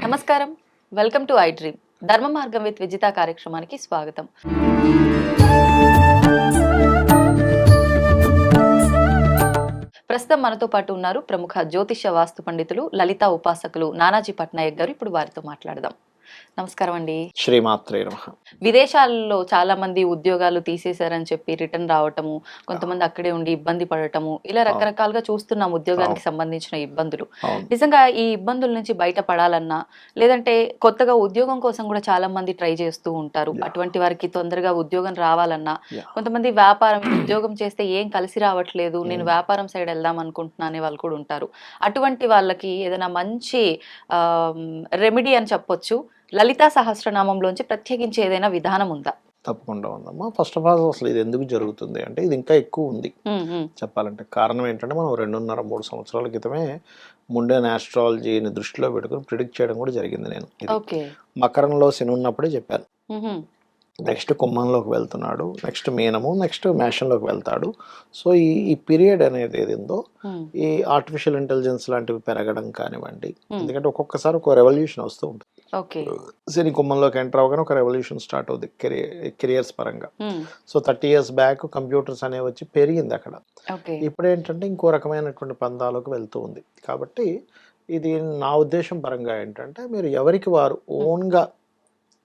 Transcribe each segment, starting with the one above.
నమస్కారం. Welcome to I dream. ధర్మ మార్గం విత్ విజిత కార్యక్రమానికి స్వాగతం. ప్రస్తుతం మనతో పాటు ఉన్నారు ప్రముఖ జ్యోతిష వాస్తు పండితులు, లలిత ఉపాసకులు నానాజీ పట్నాయక్ గారు. ఇప్పుడు వారితో మాట్లాడదాం. నమస్కారం అండి. శ్రీమాత్రే నమః. విదేశాల్లో చాలా మంది ఉద్యోగాలు తీసేశారని చెప్పి రిటర్న్ రావటము, కొంతమంది అక్కడే ఉండి ఇబ్బంది పడటము, ఇలా రకరకాలుగా చూస్తున్నాం ఉద్యోగానికి సంబంధించిన ఇబ్బందులు. నిజంగా ఈ ఇబ్బందుల నుంచి బయటపడాలన్నా, లేదంటే కొత్తగా ఉద్యోగం కోసం కూడా చాలా మంది ట్రై చేస్తూ ఉంటారు. అటువంటి వారికి తొందరగా ఉద్యోగం రావాలన్నా, కొంతమంది వ్యాపారం ఉద్యోగం చేస్తే ఏం కలిసి రావట్లేదు, నేను వ్యాపారం సైడ్ వెళ్దాం అనుకుంటున్నా అనే వాళ్ళు కూడా ఉంటారు. అటువంటి వాళ్ళకి ఏదైనా మంచి రెమెడీ అని చెప్పొచ్చు, లలితా సహస్రనామంలోంచి ప్రత్యేకించి ఏదైనా విధానం ఉందా? తప్పకుండా ఉందమ్మా. ఫస్ట్ ఆఫ్ ఆల్ అసలు ఇది ఎందుకు జరుగుతుంది అంటే ఇది ఇంకా ఎక్కువ ఉంది చెప్పాలంటే. కారణం ఏంటంటే మనం 2.5-3 సంవత్సరాల క్రితమే ముండేన్ ఆస్ట్రాలజీని దృష్టిలో పెట్టుకుని ప్రిడిక్ట్ చేయడం కూడా జరిగింది. నేను మకరంలో శని ఉన్నప్పుడే చెప్పాను. నెక్స్ట్ కుంభంలోకి వెళ్తున్నాడు, నెక్స్ట్ మీనము, నెక్స్ట్ మేషంలోకి వెళ్తాడు. సో ఈ పీరియడ్ అనేది ఏదిందో ఈ ఆర్టిఫిషియల్ ఇంటెలిజెన్స్ లాంటివి పెరగడం కానివ్వండి, ఎందుకంటే ఒక్కొక్కసారి ఒక రెవల్యూషన్ వస్తూ ఉంటుంది. శని కుంభంలోకి ఎంటర్ అవగానే ఒక రెవల్యూషన్ స్టార్ట్ అవుతుంది కెరియర్స్ పరంగా. సో 30 years బ్యాక్ కంప్యూటర్స్ అనేవి వచ్చి పెరిగింది అక్కడ. ఇప్పుడు ఏంటంటే ఇంకో రకమైనటువంటి పందాలకు వెళ్తూ ఉంది. కాబట్టి ఇది నా ఉద్దేశం పరంగా ఏంటంటే మీరు ఎవరికి వారు ఓన్గా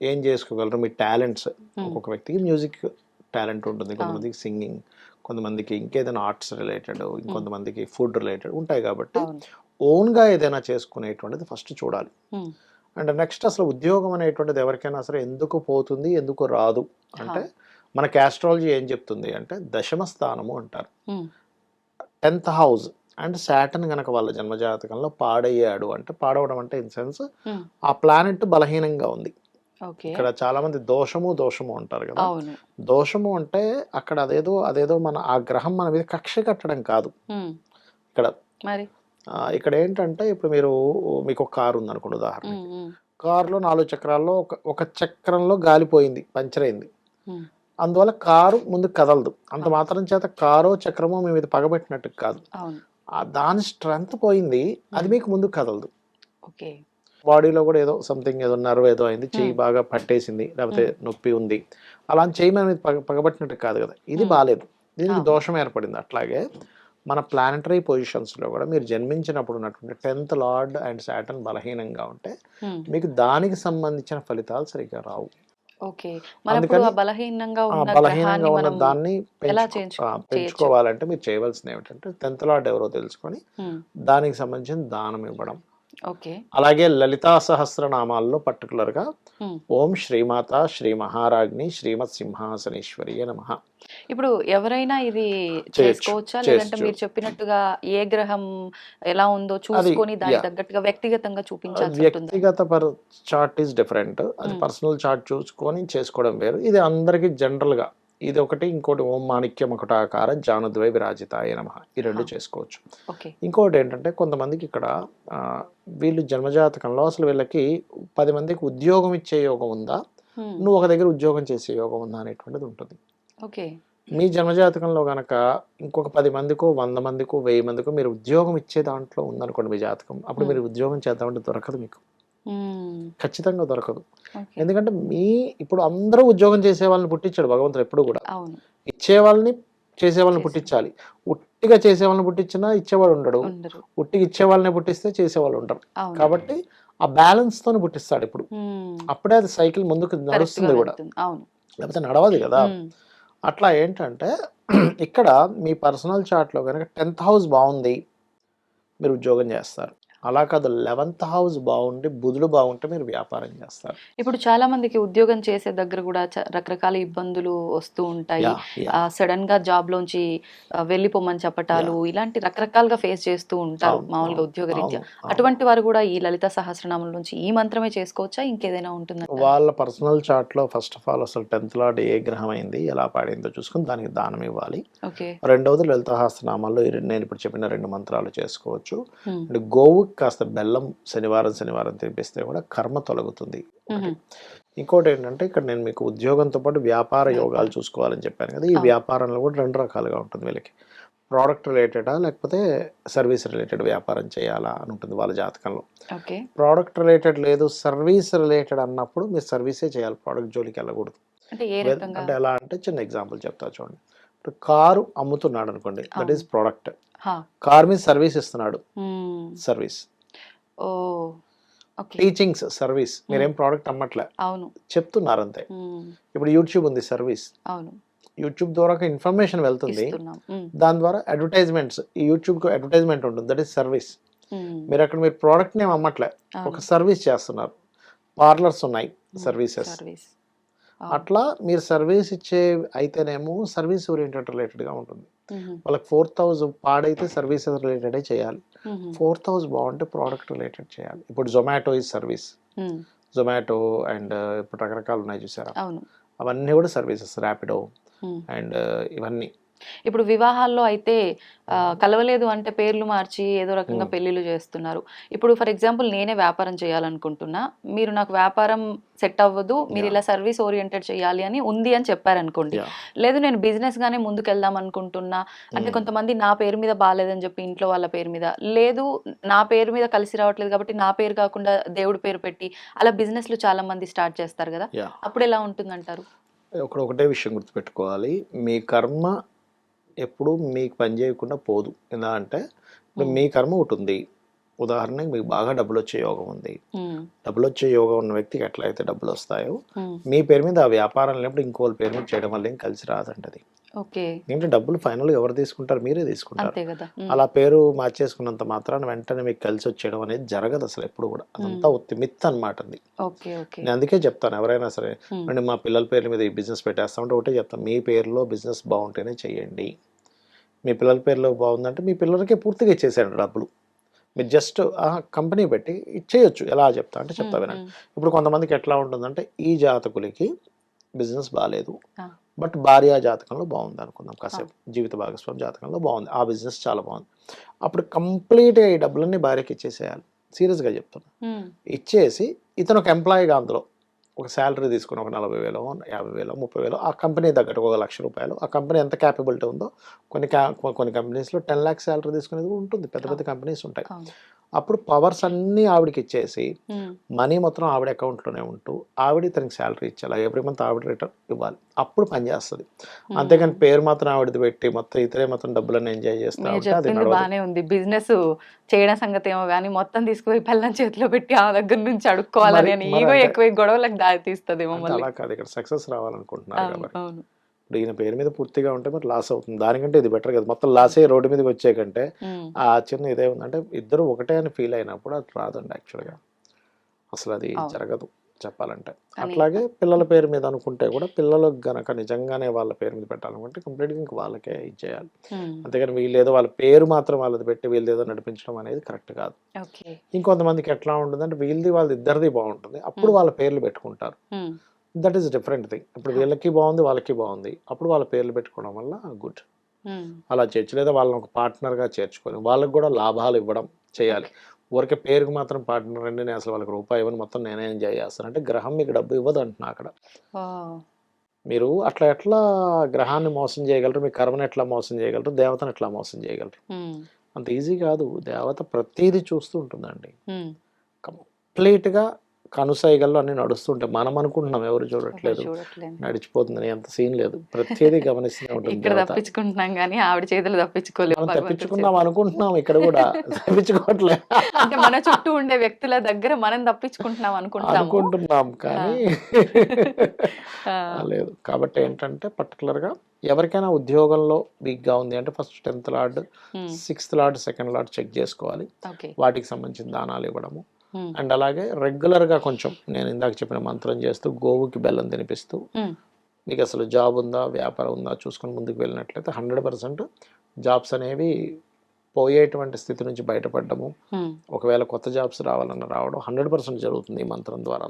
ఏం చేసుకోగలరు, మీ టాలెంట్స్. ఒక్కొక్క వ్యక్తికి మ్యూజిక్ టాలెంట్ ఉంటుంది, కొంతమందికి సింగింగ్, కొంతమందికి ఇంకేదైనా ఆర్ట్స్ రిలేటెడ్, ఇంకొంతమందికి ఫుడ్ రిలేటెడ్ ఉంటాయి. కాబట్టి ఓన్గా ఏదైనా చేసుకునేటువంటిది ఫస్ట్ చూడాలి. అండ్ నెక్స్ట్ అసలు ఉద్యోగం అనేటువంటిది ఎవరికైనా సరే ఎందుకు పోతుంది, ఎందుకు రాదు అంటే మనకి ఆస్ట్రాలజీ ఏం చెప్తుంది అంటే దశమ స్థానము అంటారు, 10th house. అండ్ సాటర్న్ గనక వాళ్ళ జన్మజాతకంలో పాడయ్యాడు అంటే, పాడవడం అంటే ఇన్ సెన్స్ ఆ ప్లానెట్ బలహీనంగా ఉంది. ఇక్కడ చాలా మంది దోషము అంటారు కదా. దోషము అంటే అక్కడ అదేదో మన ఆ గ్రహం మన మీద కక్ష కట్టడం కాదు. ఇక్కడ ఏంటంటే ఇప్పుడు మీకు ఒక కారు ఉంది అనుకోండి ఉదాహరణ. కారులో 4 చక్రాల్లో ఒక చక్రంలో గాలిపోయింది, పంచర్ అయింది. అందువల్ల కారు ముందు కదలదు. అంత మాత్రం చేత కారో చక్రమో మీ మీద పగబెట్టినట్టు కాదు, దాని స్ట్రెంగ్త్ పోయింది, అది మీకు ముందు కదలదు. బాడీలో కూడా ఏదో సంథింగ్ ఏదో నర్వ్ ఏదో అయింది, చెయ్యి బాగా పట్టేసింది, లేకపోతే నొప్పి ఉంది, అలా చెయ్యి మీద పగబట్టినట్టు కాదు కదా, ఇది బాగాలేదు, దీనికి దోషం ఏర్పడింది. అట్లాగే మన ప్లానటరీ పొజిషన్స్లో కూడా మీరు జన్మించినప్పుడు ఉన్నటువంటి 10th లార్డ్ అండ్ సాటర్న్ బలహీనంగా ఉంటే మీకు దానికి సంబంధించిన ఫలితాలు సరిగ్గా రావు. బలహీనంగా ఉన్న దాన్ని పెంచుకోవాలంటే మీరు చేయవలసింది ఏమిటంటే 10th లార్డ్ ఎవరో తెలుసుకొని దానికి సంబంధించిన దానం ఇవ్వడం. అలాగే లలితా సహస్రనామాల్లో పర్టికులర్ గా ఓం శ్రీమాత శ్రీ మహారాజ్ని శ్రీమత్ సింహాసనేశ్వరి నమః. ఇప్పుడు ఎవరైనా ఇది చేసుకోవచ్చా, లేదంటే మీరు చెప్పినట్టుగా ఏ గ్రహం ఎలా ఉందో చూసుకొని దానికి తగ్గట్టుగా వ్యక్తిగతంగా చూపించాల్సి ఉంటుంది? వ్యక్తిగత చార్ట్ ఈస్ డిఫరెంట్, అది పర్సనల్ చార్ట్ చూసుకొని చేసుకోవడం వేరు. ఇది అందరికి జనరల్ గా ఇది ఒకటి. ఇంకోటి ఓం మాణిక్య మకుటాకార జానుద్వై విరాజితాయ నమః, ఈ రెండు చేసుకోవచ్చు. ఇంకోటి ఏంటంటే కొంతమందికి ఇక్కడ వీళ్ళు జన్మజాతకంలో అసలు వీళ్ళకి 10 మందికి ఉద్యోగం ఇచ్చే యోగం ఉందా, నువ్వు ఒక దగ్గర ఉద్యోగం చేసే యోగం ఉందా అనేటువంటిది ఉంటుంది. మీ జన్మజాతకంలో గనక ఇంకొక 10 మందికో 100 మందికో 1000 మందికో మీరు ఉద్యోగం ఇచ్చే దాంట్లో ఉందనుకోండి మీ జాతకం, అప్పుడు మీరు ఉద్యోగం చేద్దామంటే దొరకదు, మీకు ఖచ్చితంగా దొరకదు. ఎందుకంటే ఇప్పుడు అందరూ ఉద్యోగం చేసే వాళ్ళని పుట్టించాడు భగవంతుడు. ఎప్పుడు కూడా ఇచ్చే వాళ్ళని చేసే వాళ్ళని పుట్టించాలి. ఉట్టిగా చేసే వాళ్ళని పుట్టించినా ఇచ్చేవాడు ఉండడు, ఉట్టిగా ఇచ్చే వాళ్ళని పుట్టిస్తే చేసేవాళ్ళు ఉండరు. కాబట్టి ఆ బ్యాలెన్స్ తో పుట్టిస్తాడు ఇప్పుడు, అప్పుడే అది సైకిల్ ముందుకు నడుస్తుంది కూడా, లేకపోతే నడవదు కదా. అట్లా ఏంటంటే ఇక్కడ మీ పర్సనల్ చార్ట్లో కనుక 10th house బాగుంది, మీరు ఉద్యోగం చేస్తారు. అలా కాదు 11th house బాగుండి బుధుడు బాగుంటే మీరు వ్యాపారం చేస్తారు. ఇప్పుడు చాలా మందికి ఉద్యోగం చేసే దగ్గర కూడా రకరకాల ఇబ్బందులు వస్తూ ఉంటాయి. సడన్ గా జాబ్ లోంచి వెళ్ళిపోమని చెప్పటాలు, ఇలాంటి రకరకాలుగా ఫేస్ చేస్తూ ఉంటారు మామూలుగా ఉద్యోగ రీత్యా. అటువంటి వారు కూడా ఈ లలిత సహస్రనామం నుంచి ఈ మంత్రమే చేసుకోవచ్చా, ఇంకేదైనా ఉంటుందా? వాళ్ళ పర్సనల్ చార్ట్ లో ఫస్ట్ ఆఫ్ ఆల్ అసలు 10th లార్డ్ ఏ గ్రహం అయింది, ఎలా పాడిందో చూసుకుని దానికి దానం ఇవ్వాలి. రెండవది లలిత సహస్రనామాల్లో నేను ఇప్పుడు చెప్పిన 2 మంత్రాలు చేసుకోవచ్చు. గోవు కాస్త బెల్లం శనివారం తినిపిస్తే కూడా కర్మ తొలగుతుంది. ఇంకోటి ఏంటంటే ఇక్కడ నేను మీకు ఉద్యోగంతో పాటు వ్యాపార యోగాలు చూసుకోవాలని చెప్పాను కదా. ఈ వ్యాపారంలో కూడా 2 రకాలుగా ఉంటుంది వీళ్ళకి. ప్రోడక్ట్ రిలేటెడా లేకపోతే సర్వీస్ రిలేటెడ్ వ్యాపారం చేయాలా అని ఉంటుంది వాళ్ళ జాతకంలో. ఓకే. ప్రోడక్ట్ రిలేటెడ్ లేదు, సర్వీస్ రిలేటెడ్ అన్నప్పుడు మీరు సర్వీసే చేయాలి, ప్రోడక్ట్ జోలికి వెళ్ళకూడదు. అంటే ఏ రకంగా? అంటే ఎలా అంటే చిన్న ఎగ్జాంపుల్ చెప్తా చూడండి. ఇప్పుడు కారు అమ్ముతున్నాడు అనుకోండి, దట్ ఈస్ ప్రోడక్ట్. కార్ మీద సర్వీస్ ఇస్తున్నాడు, సర్వీస్. ఓ ఓకే. టీచింగ్స్ సర్వీస్, మీరేం ప్రోడక్ట్ అమ్మట్లే, అవును, చెప్తున్నారు అంతే. ఇప్పుడు యూట్యూబ్ ఉంది, సర్వీస్. అవును, యూట్యూబ్ ద్వారా ఇన్ఫర్మేషన్ వెళ్తుంది, దాని ద్వారా అడ్వర్టైజ్మెంట్స్, ఈ యూట్యూబ్కి అడ్వర్టైజ్మెంట్ ఉంటుంది, దట్ ఈస్ సర్వీస్. మీరు అక్కడ మీరు ప్రోడక్ట్ నేమ్ అమ్మట్లే, ఒక సర్వీస్ చేస్తున్నారు. పార్లర్స్ ఉన్నాయి, సర్వీసెస్. అట్లా మీరు సర్వీస్ ఇచ్చే అయితేనేమో సర్వీస్ ఓరియంటెడ్ రిలేటెడ్గా ఉంటుంది. వాళ్ళకి 4,000 పాడైతే సర్వీసెస్ రిలేటెడే చేయాలి, 4,000 బాగుంటే ప్రోడక్ట్ రిలేటెడ్ చేయాలి. ఇప్పుడు Zomato is service, Zomato and ఇప్పుడు రకరకాలు ఉన్నాయి చూసారా, అవన్నీ కూడా సర్వీసెస్. ర్యాపిడో అండ్ ఇవన్నీ. ఇప్పుడు వివాహాల్లో అయితే కలవలేదు అంటే పేర్లు మార్చి ఏదో రకంగా పెళ్లిళ్ళు చేస్తున్నారు. ఇప్పుడు ఫర్ ఎగ్జాంపుల్ నేనే వ్యాపారం చేయాలనుకుంటున్నా, మీరు నాకు వ్యాపారం సెట్ అవ్వదు, మీరు ఇలా సర్వీస్ ఓరియంటెడ్ చేయాలి అని ఉంది అని చెప్పారనుకోండి. లేదు నేను బిజినెస్ గానే ముందుకెళ్దాం అనుకుంటున్నా అంటే కొంతమంది నా పేరు మీద బాగాలేదని చెప్పి ఇంట్లో వాళ్ళ పేరు మీద, లేదు నా పేరు మీద కలిసి రావట్లేదు కాబట్టి నా పేరు కాకుండా దేవుడి పేరు పెట్టి అలా బిజినెస్లు చాలా మంది స్టార్ట్ చేస్తారు కదా, అప్పుడు ఎలా ఉంటుందంటారు? ఒకటే విషయం గుర్తుపెట్టుకోవాలి, మీ కర్మ ఎప్పుడు మీకు పని చేయకుండా పోదు. ఎలా అంటే ఇప్పుడు మీ కర్మ ఒకటి ఉంది, ఉదాహరణకి మీకు బాగా డబ్బులు వచ్చే యోగం ఉంది, డబ్బులు వచ్చే యోగం ఉన్న వ్యక్తికి ఎట్లయితే డబ్బులు వస్తాయో మీ పేరు మీద ఆ వ్యాపారం లేనప్పుడు ఇంకోళ్ళ పేరు మీద చేయడం వల్ల ఏం కలిసి రాదండి అది. ఏంటంటే డబ్బులు ఫైనల్గా ఎవరు తీసుకుంటారు, మీరే తీసుకుంటారు. అలా పేరు మార్చేసుకున్నంత మాత్రాన వెంటనే మీకు కలిసి వచ్చేయడం అనేది జరగదు అసలు ఎప్పుడు కూడా, అదంతా మిత్ అనమాట అది. నేను అందుకే చెప్తాను ఎవరైనా సరే అంటే మా పిల్లల పేర్ల మీద ఈ బిజినెస్ పెట్టేస్తామంటే ఒకటే చెప్తాను, మీ పేరులో బిజినెస్ బాగుంటేనే చెయ్యండి. మీ పిల్లల పేరులో బాగుందంటే మీ పిల్లలకే పూర్తిగా ఇచ్చేసేయండి డబ్బులు. మీరు జస్ట్ కంపెనీ పెట్టి ఇచ్చేయచ్చు. ఎలా చెప్తా అంటే చెప్తా వినండి. ఇప్పుడు కొంతమందికి ఎట్లా ఉంటుందంటే ఈ జాతకులకి బిజినెస్ బాగాలేదు, బట్ భార్య జాతకంలో బాగుంది అనుకుందాం, కాసేపు జీవిత భాగస్వామి జాతకంలో బాగుంది, ఆ బిజినెస్ చాలా బాగుంది. అప్పుడు కంప్లీట్గా ఈ డబ్బులన్నీ భార్యకి ఇచ్చేసేయాలి. సీరియస్గా చెప్తున్నా. ఇచ్చేసి ఇతను ఒక ఎంప్లాయీగా అందులో ఒక శాలరీ తీసుకుని ఒక 40,000, 50,000, 30,000 ఆ కంపెనీ తగ్గట్టు ఒక ₹1,00,000, ఆ కంపెనీ ఎంత క్యాపబిలిటీ ఉందో కొన్ని కంపెనీస్లో 10 lakhs శాలరీ తీసుకునేది కూడా ఉంటుంది, పెద్ద పెద్ద కంపెనీస్ ఉంటాయి. అప్పుడు పవర్స్ అన్నీ ఆవిడకి ఇచ్చేసి మనీ మొత్తం ఆవిడ అకౌంట్లోనే ఉంటూ ఆవిడ ఇతనికి శాలరీ ఇచ్చేలా ఎవ్రీ మంత్ ఆవిడ రిటర్న్ ఇవ్వాలి, అప్పుడు పనిచేస్తుంది. అంతేగాని పేరు మాత్రం ఆవిడది పెట్టి మొత్తం ఇతరే మొత్తం డబ్బులన్నీ ఎంజాయ్ చేస్తా. బాగానే ఉంది, బిజినెస్ చేయడం సంగతి ఏమో కానీ మొత్తం తీసుకుపోయి పిల్లల చేతిలో పెట్టి ఆ దగ్గర నుంచి అడుక్కోవాలని ఈగో ఎక్కువ గొడవలకు దారి తీస్తుంది. అలా కాదు, ఇక్కడ సక్సెస్ రావాలనుకుంటున్నారు కాబట్టి ఇప్పుడు ఈయన పేరు మీద పూర్తిగా ఉంటే మరి లాస్ అవుతుంది, దానికంటే ఇది బెటర్ కదా. మొత్తం లాసే రోడ్డు మీదకి వచ్చే కంటే ఆ చిన్న ఇదే ఉందంటే ఇద్దరు ఒకటే అని ఫీల్ అయినప్పుడు అది రాదండి యాక్చువల్గా, అసలు అది జరగదు చెప్పాలంటే. అట్లాగే పిల్లల పేరు మీద అనుకుంటే కూడా పిల్లలకు గనక నిజంగానే వాళ్ళ పేరు మీద పెట్టాలనుకుంటే కంప్లీట్గా ఇంక వాళ్ళకే ఇచ్చేయాలి. అంతేగాని వీళ్ళేదో వాళ్ళ పేరు మాత్రం వాళ్ళది పెట్టి వీళ్ళేదో నడిపించడం అనేది కరెక్ట్ కాదు. ఇంకొంతమందికి ఎట్లా ఉంటుందంటే వీళ్ళది వాళ్ళది ఇద్దరిది బాగుంటుంది, అప్పుడు వాళ్ళ పేర్లు పెట్టుకుంటారు. That is different thing. ఇప్పుడు వీళ్ళకి బాగుంది వాళ్ళకి బాగుంది, అప్పుడు వాళ్ళ పేర్లు పెట్టుకోవడం వల్ల గుడ్. అలా చేయొచ్చు. లేదా వాళ్ళని ఒక పార్ట్నర్గా చేర్చుకొని వాళ్ళకి కూడా లాభాలు ఇవ్వడం చేయాలి. ఊరికే పేరుకు మాత్రం పార్ట్నర్ అండి నేను అసలు వాళ్ళకి రూపాయి ఇవ్వను మొత్తం నేనే ఎంజాయ్ చేస్తాను అంటే గ్రహం మీకు డబ్బు ఇవ్వదు అంటున్నా అక్కడ. మీరు అట్లా ఎట్లా గ్రహాన్ని మోసం చేయగలరు, మీ కర్మను ఎట్లా మోసం చేయగలరు, దేవతను ఎట్లా మోసం చేయగలరు? అంత ఈజీ కాదు. దేవత ప్రతిదీ చూస్తూ ఉంటుందండి, కంప్లీట్గా కనుసైగల్లో అన్ని నడుస్తుంటాయి. మనం అనుకుంటున్నాం ఎవరు చూడట్లేదు, నడిచిపోతుంది, అంత సీన్ లేదు, ప్రతిదీ గమనిస్తూనే ఉంటుంది. ఇక్కడ తప్పించుకుంటున్నాం కానీ ఆవిడ చేతులు తప్పించుకోలేదు. తప్పించుకుందాం అనుకుంటున్నాం, ఇక్కడ కూడా తప్పించుకోవట్లేదు. అంటే మన చుట్టూ ఉండే వ్యక్తుల దగ్గర మనం తప్పించుకుంటున్నాం అనుకుంటున్నాం కానీ లేదు. కాబట్టి ఏంటంటే పర్టికులర్గా ఎవరికైనా ఉద్యోగంలో వీక్గా ఉంది అంటే first 10th lord, 6th lord, 2nd lord check చేసుకోవాలి, వాటికి సంబంధించిన దానాలు ఇవ్వడము. అండ్ అలాగే రెగ్యులర్గా కొంచెం నేను ఇందాక చెప్పిన మంత్రం చేస్తూ గోవుకి బెల్లం తినిపిస్తూ మీకు అసలు జాబ్ ఉందా వ్యాపారం ఉందా చూసుకొని ముందుకు వెళ్ళినట్లయితే 100% జాబ్స్ అనేవి పోయేటువంటి స్థితి నుంచి బయటపడము. ఒకవేళ కొత్త జాబ్స్ రావాలన్న రావడం 100% జరుగుతుంది ఈ మంత్రం ద్వారా.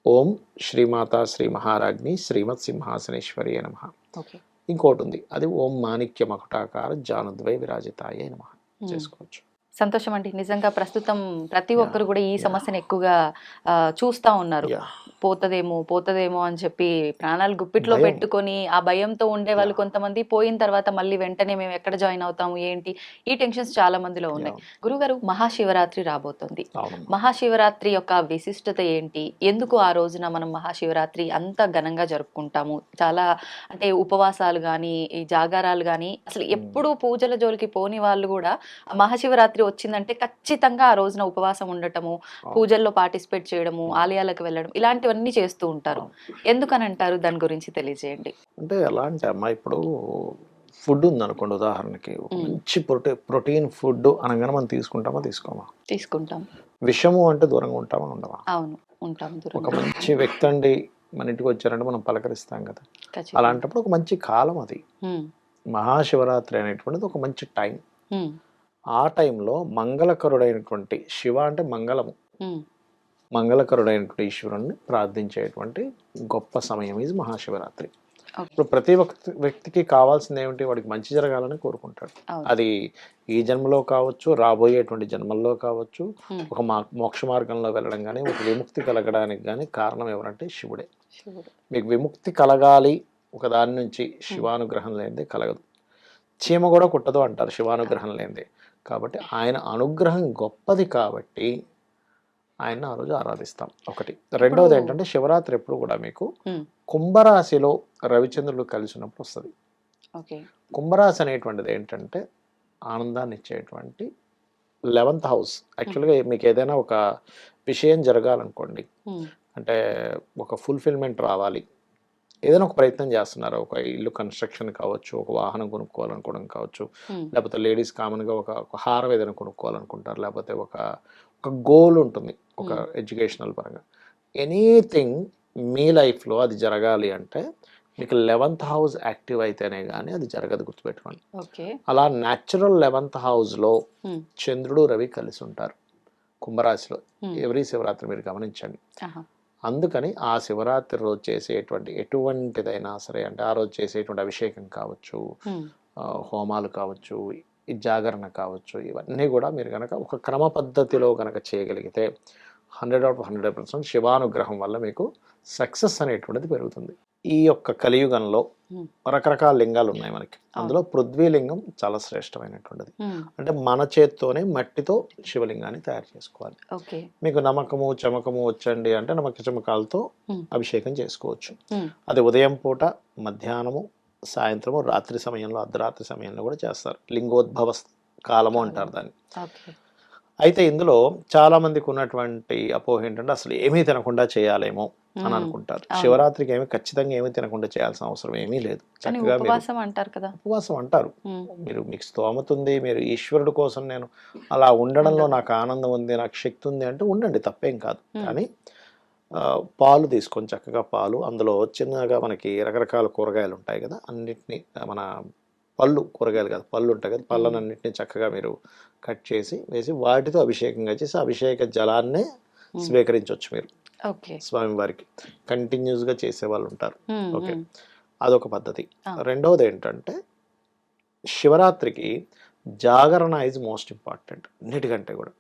ఓం శ్రీమాతా శ్రీ మహారాజ్ని శ్రీమత్ సింహాసనేశ్వరి నమః. ఇంకోటి ఉంది, అది ఓం మాణిక్య మకుటాకార జానుద్వై విరాజితాయ నమః చేసుకోవచ్చు. సంతోషం అండి. నిజంగా ప్రస్తుతం ప్రతి Yeah. ఒక్కరు కూడా ఈ Yeah. సమస్యను ఎక్కువగా చూస్తా ఉన్నారు. Yeah. పోతదేమో అని చెప్పి ప్రాణాలు గుప్పిట్లో భయం. పెట్టుకొని ఆ భయంతో ఉండే వాళ్ళు Yeah. కొంతమంది, పోయిన తర్వాత మళ్ళీ వెంటనే మేము ఎక్కడ జాయిన్ అవుతాము ఏంటి, ఈ టెన్షన్స్ చాలా మందిలో ఉన్నాయి. Yeah. గురుగారు, మహాశివరాత్రి రాబోతుంది. అవునమ్మా. మహాశివరాత్రి యొక్క విశిష్టత ఏంటి? ఎందుకు ఆ రోజున మనం మహాశివరాత్రి అంత ఘనంగా జరుపుకుంటాము? చాలా అంటే ఉపవాసాలు గాని, ఈ జాగారాలు గాని, అసలు ఎప్పుడు పూజల జోలికి పోని వాళ్ళు కూడా మహాశివరాత్రి వచ్చిందంటే ఖచ్చితంగా ఆ రోజున ఉపవాసం ఉండటము, పూజల్లో పార్టిసిపేట్ చేయడము, ఆలయాలకు వెళ్ళడం, ఇలాంటివన్నీ చేస్తూ ఉంటారు. ఎందుకని అంటారు? దాని గురించి తెలియజేయండి. అంటే ఎలా అంటే అమ్మా, ఇప్పుడు ఫుడ్ ఉందనుకోండి, ఉదాహరణకి ఒక మంచి ప్రోటీన్ ఫుడ్ అనగానే మనం తీసుకుంటామా తీసుకోమా? తీసుకుంటాం. విషము అంటే దూరంగా ఉంటామా ఉండవా? అవును, ఉంటాం. ఒక మంచి వ్యక్తి అండి మన ఇంటికి వచ్చారంటే మనం పలకరిస్తాం కదా. ఖచ్చితంగా. అలాంటప్పుడు ఒక మంచి కాలం అది. మహాశివరాత్రి అనేటువంటిది ఒక మంచి టైం. ఆ టైంలో మంగళకరుడైనటువంటి శివ అంటే మంగళము, మంగళకరుడైనటువంటి ఈశ్వరుణ్ణి ప్రార్థించేటువంటి గొప్ప సమయం ఇది మహాశివరాత్రి. ఇప్పుడు ప్రతి వ్యక్తికి కావాల్సింది ఏమిటి? వాడికి మంచి జరగాలని కోరుకుంటాడు. అది ఈ జన్మలో కావచ్చు, రాబోయేటువంటి జన్మల్లో కావచ్చు, ఒక మోక్ష మార్గంలో వెళ్ళడం కానీ, ఒక విముక్తి కలగడానికి కానీ కారణం ఎవరంటే శివుడే. మీకు విముక్తి కలగాలి ఒక దాని నుంచి, శివానుగ్రహం లేనిదే కలగదు. చీమ కూడా కుట్టదు అంటారు శివానుగ్రహం లేనిదే. కాబట్టి ఆయన అనుగ్రహం గొప్పది కాబట్టి ఆయన ఆ రోజు ఆరాధిస్తాం. ఒకటి. రెండవది ఏంటంటే శివరాత్రి ఎప్పుడు కూడా మీకు కుంభరాశిలో రవిచంద్రుడు కలిసి ఉన్నప్పుడు వస్తుంది. కుంభరాశి అనేటువంటిది ఏంటంటే ఆనందాన్ని ఇచ్చేటువంటి 11th హౌస్. యాక్చువల్గా మీకు ఏదైనా ఒక విషయం జరగాలనుకోండి, అంటే ఒక ఫుల్ఫిల్మెంట్ రావాలి, ఏదైనా ఒక ప్రయత్నం చేస్తున్నారు, ఒక ఇల్లు కన్స్ట్రక్షన్ కావచ్చు, ఒక వాహనం కొనుక్కోవాలనుకోవడం కావచ్చు, లేకపోతే లేడీస్ కామన్గా ఒక హారం ఏదైనా కొనుక్కోవాలనుకుంటారు, లేకపోతే ఒక గోల్ ఉంటుంది ఒక ఎడ్యుకేషనల్ పరంగా. ఎనీథింగ్ మీ లైఫ్లో అది జరగాలి అంటే మీకు 11th హౌస్ యాక్టివ్ అయితేనే కానీ అది జరగదు, గుర్తుపెట్టుకోండి. అలా న్యాచురల్ 11th హౌస్లో చంద్రుడు రవి కలిసి ఉంటారు కుంభరాశిలో ఎవ్రీ శివరాత్రి, మీరు గమనించండి. అందుకని ఆ శివరాత్రి రోజు చేసేటువంటి ఎటువంటిదైనా సరే, అంటే ఆ రోజు చేసేటువంటి అభిషేకం కావచ్చు, హోమాలు కావచ్చు, ఈ జాగరణ కావచ్చు, ఇవన్నీ కూడా మీరు కనుక ఒక క్రమ పద్ధతిలో కనుక చేయగలిగితే 100% శివానుగ్రహం వల్ల మీకు సక్సెస్ అనేటువంటిది పెరుగుతుంది. ఈ యొక్క కలియుగంలో రకరకాల లింగాలు ఉన్నాయి మనకి. అందులో పృథ్వీలింగం చాలా శ్రేష్టమైనటువంటిది. అంటే మన చేత్తోనే మట్టితో శివలింగాన్ని తయారు చేసుకోవాలి. మీకు నమ్మకము చమకము వచ్చండి అంటే నమ్మక చమకాలతో అభిషేకం చేసుకోవచ్చు. అది ఉదయం పూట, మధ్యాహ్నము, సాయంత్రము, రాత్రి సమయంలో, అర్ధరాత్రి సమయంలో కూడా చేస్తారు. లింగోద్భవ కాలము అంటారు దాన్ని. అయితే ఇందులో చాలా మందికి ఉన్నటువంటి అపోహ ఏంటంటే అసలు ఏమీ తినకుండా చేయాలేమో అని అనుకుంటారు. శివరాత్రికి ఖచ్చితంగా ఏమీ తినకుండా చేయాల్సిన అవసరం ఏమీ లేదు. చక్కగా ఉపవాసం అంటారు కదా. ఉపవాసం అంటారు. మీకు స్తోమత ఉంది, మీరు ఈశ్వరుడు కోసం నేను అలా ఉండడంలో నాకు ఆనందం ఉంది, నాకు శక్తి ఉంది అంటే ఉండండి, తప్పేం కాదు. కానీ పాలు తీసుకొని చక్కగా పాలు, అందులో చిన్నగా మనకి రకరకాల కూరగాయలు ఉంటాయి కదా, అన్నిటినీ మన కూరగాయలు కాదు, పళ్ళు ఉంటాయి కదా, పళ్ళనన్నింటినీ చక్కగా మీరు కట్ చేసి వేసి వాటితో అభిషేకంగా చేసి అభిషేక జలాన్నే స్వీకరించవచ్చు మీరు స్వామివారికి. కంటిన్యూస్గా చేసే వాళ్ళు ఉంటారు. ఓకే, అదొక పద్ధతి. రెండవది ఏంటంటే శివరాత్రికి జాగరణ ఈజ్ మోస్ట్ ఇంపార్టెంట్ అన్నిటికంటే కూడా.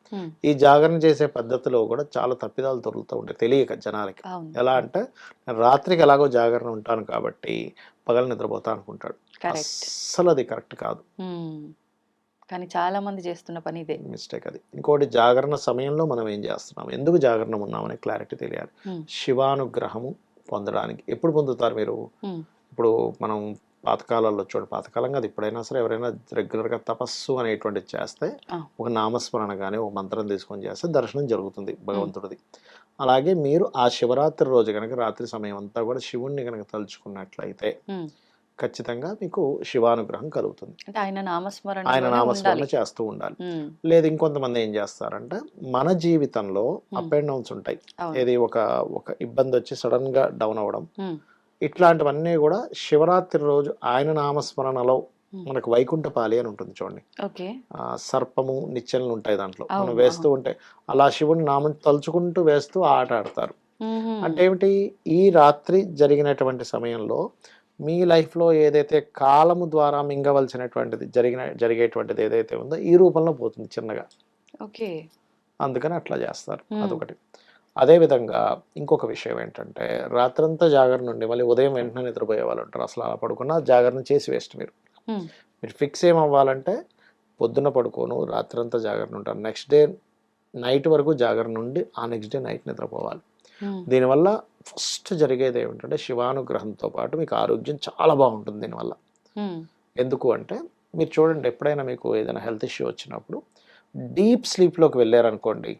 ఈ జాగరణ చేసే పద్ధతిలో కూడా చాలా తప్పిదాలు దొరుకుతూ ఉంటాయి తెలియక జనాలకి. ఎలా అంటే రాత్రికి ఎలాగో జాగరణ ఉంటాను కాబట్టి పగలు నిద్రపోతా అనుకుంటాడు. అస్సలు అది కరెక్ట్ కాదు. కానీ చాలా మంది చేస్తున్న పని ఇదే మిస్టేక్. అది ఇంకోటి, జాగరణ సమయంలో మనం ఏం చేస్తున్నాం, ఎందుకు జాగరణ ఉన్నామనే క్లారిటీ తెలియాలి. శివానుగ్రహము పొందడానికి ఎప్పుడు పొందుతారు మీరు? ఇప్పుడు మనం పాతకాలంలో చూడండి, పాతకాలం కాదు ఇప్పుడైనా సరే, ఎవరైనా రెగ్యులర్గా తపస్సు అనేటువంటిది చేస్తే, ఒక నామస్మరణ కానీ ఒక మంత్రం తీసుకొని చేస్తే దర్శనం జరుగుతుంది భగవంతుడిది. అలాగే మీరు ఆ శివరాత్రి రోజు కనుక రాత్రి సమయం అంతా కూడా శివుణ్ణి కనుక తలుచుకున్నట్లయితే ఖచ్చితంగా మీకు శివానుగ్రహం కలుగుతుంది. ఆయన నామస్మరణ చేస్తూ ఉండాలి. లేదు ఇంకొంతమంది ఏం చేస్తారంటే, మన జీవితంలో అప్ అండ్ డౌన్స్ ఉంటాయి. ఏది ఒక ఇబ్బంది వచ్చి సడన్ గా డౌన్ అవ్వడం, ఇట్లాంటివన్నీ కూడా శివరాత్రి రోజు ఆయన నామస్మరణలో మనకు వైకుంఠపాలి అని ఉంటుంది చూడండి, సర్పము నిచ్చెనలు ఉంటాయి దాంట్లో, మనం వేస్తూ ఉంటే అలా శివుని నామం తలుచుకుంటూ వేస్తూ ఆట ఆడతారు. అంటే ఏమిటి, ఈ రాత్రి జరిగినటువంటి సమయంలో మీ లైఫ్లో ఏదైతే కాలము ద్వారా మింగవలసినటువంటిది జరిగేటువంటిది ఏదైతే ఉందో ఈ రూపంలో పోతుంది చిన్నగా. ఓకే. అందుకని అట్లా చేస్తారు. అదొకటి. అదేవిధంగా ఇంకొక విషయం ఏంటంటే రాత్రంతా జాగరణ ఉండి మళ్ళీ ఉదయం వెంటనే నిద్రపోయే వాళ్ళు ఉంటారు. అసలు అలా పడుకున్నా జాగరణ చేసి వేస్ట్ మీరు. మీరు ఫిక్స్ ఏమవ్వాలంటే పొద్దున్న పడుకోను రాత్రంతా జాగరణ ఉంటాను. నెక్స్ట్ డే నైట్ వరకు జాగరణ ఉండి ఆ నెక్స్ట్ డే నైట్ నిద్రపోవాలి. దీనివల్ల ఫస్ట్ జరిగేది ఏమిటంటే శివానుగ్రహంతో పాటు మీకు ఆరోగ్యం చాలా బాగుంటుంది దీనివల్ల. ఎందుకు అంటే మీరు చూడండి, ఎప్పుడైనా మీకు ఏదైనా హెల్త్ ఇష్యూ వచ్చినప్పుడు డీప్ స్లీప్లోకి వెళ్ళారనుకోండి,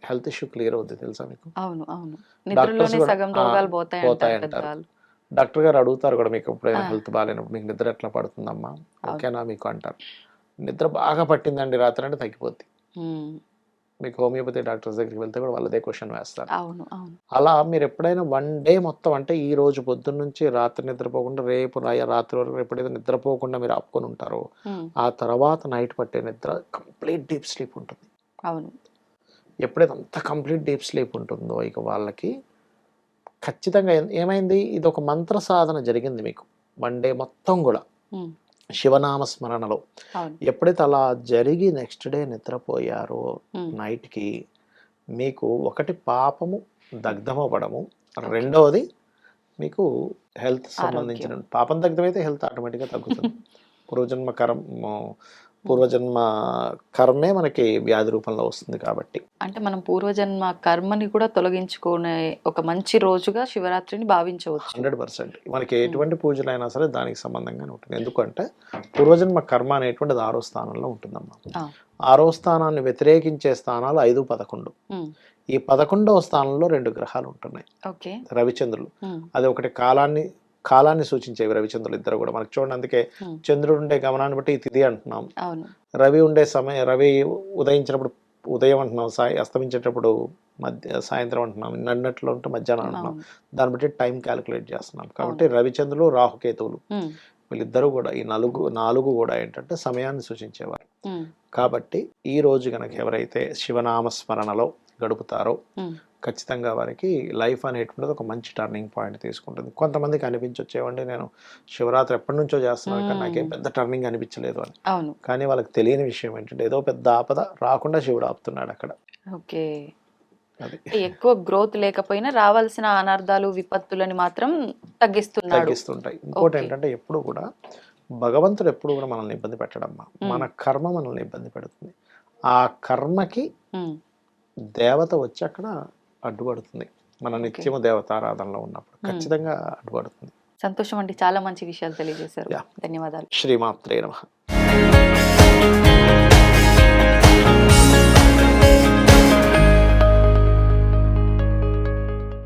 హెల్త్ ఇష్యూ క్లియర్ అవుద్ది తెలుసా మీకు? అవును, అవును. డాక్టర్స్ నిద్రలోనే కూడా సగం రోగాలు పోతాయి అంటారు. అంటారు. డాక్టర్ గారు అడుగుతారు కూడా, మీకు ఎప్పుడైనా హెల్త్ బాగాలేనప్పుడు మీకు నిద్ర ఎట్లా పడుతుందమ్మా, ఓకేనా మీకు అంటారు. నిద్ర బాగా పట్టిందండి రాత్రి అంటే తగ్గిపోద్ది. మీకు హోమియోపతి డాక్టర్స్ దగ్గరికి వెళ్తే కూడా వాళ్ళదే క్వశ్చన్ వేస్తారు. అవును, అవును. అలా మీరు ఎప్పుడైనా వన్ డే మొత్తం అంటే ఈ రోజు పొద్దున్న నుంచి రాత్రి నిద్రపోకుండా రేపు రాత్రి వరకు ఎప్పుడైతే నిద్రపోకుండా మీరు ఆపుకొని ఉంటారో ఆ తర్వాత నైట్ పట్టే నిద్ర కంప్లీట్ డీప్ స్లీప్ ఉంటుంది. అవును. ఎప్పుడైతే అంత కంప్లీట్ డీప్ స్లీప్ ఉంటుందో ఇక వాళ్ళకి ఖచ్చితంగా ఏమైంది, ఇది ఒక మంత్ర సాధన జరిగింది మీకు వన్ డే మొత్తం కూడా శివనామ స్మరణలో. ఎప్పుడైతే అలా జరిగి నెక్స్ట్ డే నిద్రపోయారో నైట్కి మీకు ఒకటి పాపము దగ్ధమవ్వడము, రెండవది మీకు హెల్త్ సంబంధించిన పాపం దగ్ధమైతే హెల్త్ ఆటోమేటిక్గా తగ్గుతుంది. పూర్వజన్మ కర్మే మనకి వ్యాధి రూపంలో వస్తుంది కాబట్టి. అంటే మనం పూర్వజన్మ కర్మని కూడా తొలగించుకునే ఒక మంచి రోజుగా శివరాత్రిని భావించవచ్చు. 100% మనకి ఎటువంటి పూజలైనా సరే దానికి సంబంధంగానే ఉంటుంది. ఎందుకంటే పూర్వజన్మ కర్మ అనేటువంటిది 6వ స్థానంలో ఉంటుందమ్మా. 6వ స్థానాన్ని వ్యతిరేకించే స్థానాలు 5, 11. ఈ 11వ స్థానంలో 2 గ్రహాలు ఉంటున్నాయి, రవిచంద్రులు. అది ఒకటి కాలాన్ని సూచించేవి రవిచంద్రులు ఇద్దరు కూడా మనకి చూడండి. అందుకే చంద్రుడు ఉండే గమనాన్ని బట్టి ఈ తిథి అంటున్నాం, రవి ఉండే సమయం, రవి ఉదయించినప్పుడు ఉదయం అంటున్నాం, అస్తమించేటప్పుడు సాయంత్రం అంటున్నాం, నన్నట్లో ఉంటే మధ్యాహ్నం అంటున్నాం. దాన్ని బట్టి టైం క్యాలిక్యులేట్ చేస్తున్నాం. కాబట్టి రవిచంద్రులు రాహుకేతువులు వీళ్ళిద్దరూ కూడా ఈ నాలుగు కూడా ఏంటంటే సమయాన్ని సూచించేవారు. కాబట్టి ఈ రోజు కనుక ఎవరైతే శివనామ స్మరణలో గడుపుతారో ఖచ్చితంగా వారికి లైఫ్ అనేటువంటిది ఒక మంచి టర్నింగ్ పాయింట్ తీసుకుంటుంది. కొంతమందికి అనిపించొచ్చేవండి, నేను శివరాత్రి ఎప్పటి నుంచో చేస్తున్నాను కానీ నాకేం పెద్ద టర్నింగ్ అనిపించలేదు అని. కానీ వాళ్ళకి తెలియని విషయం ఏంటంటే ఏదో పెద్ద ఆపద రాకుండా శివుడు ఆపుతున్నాడు అక్కడ. ఎక్కువ గ్రోత్ లేకపోయినా రావాల్సిన అనర్థాలు విపత్తులని మాత్రం తగ్గిస్తుంటాయి. ఇంకోటి ఏంటంటే ఎప్పుడు కూడా భగవంతుడు ఎప్పుడు కూడా మనల్ని ఇబ్బంది పెట్టడమ్మా, మన కర్మ మనల్ని ఇబ్బంది పెడుతుంది. ఆ కర్మకి దేవత వచ్చి అక్కడ అడ్డుపడుతుంది. మన నిత్యము దేవతారాధనలో ఉన్నప్పుడు ఖచ్చితంగా అడ్డుపడుతుంది. సంతోషం అండి, చాలా మంచి విషయాలు తెలియజేశారు. ధన్యవాదాలు. శ్రీమాత్రే నమః.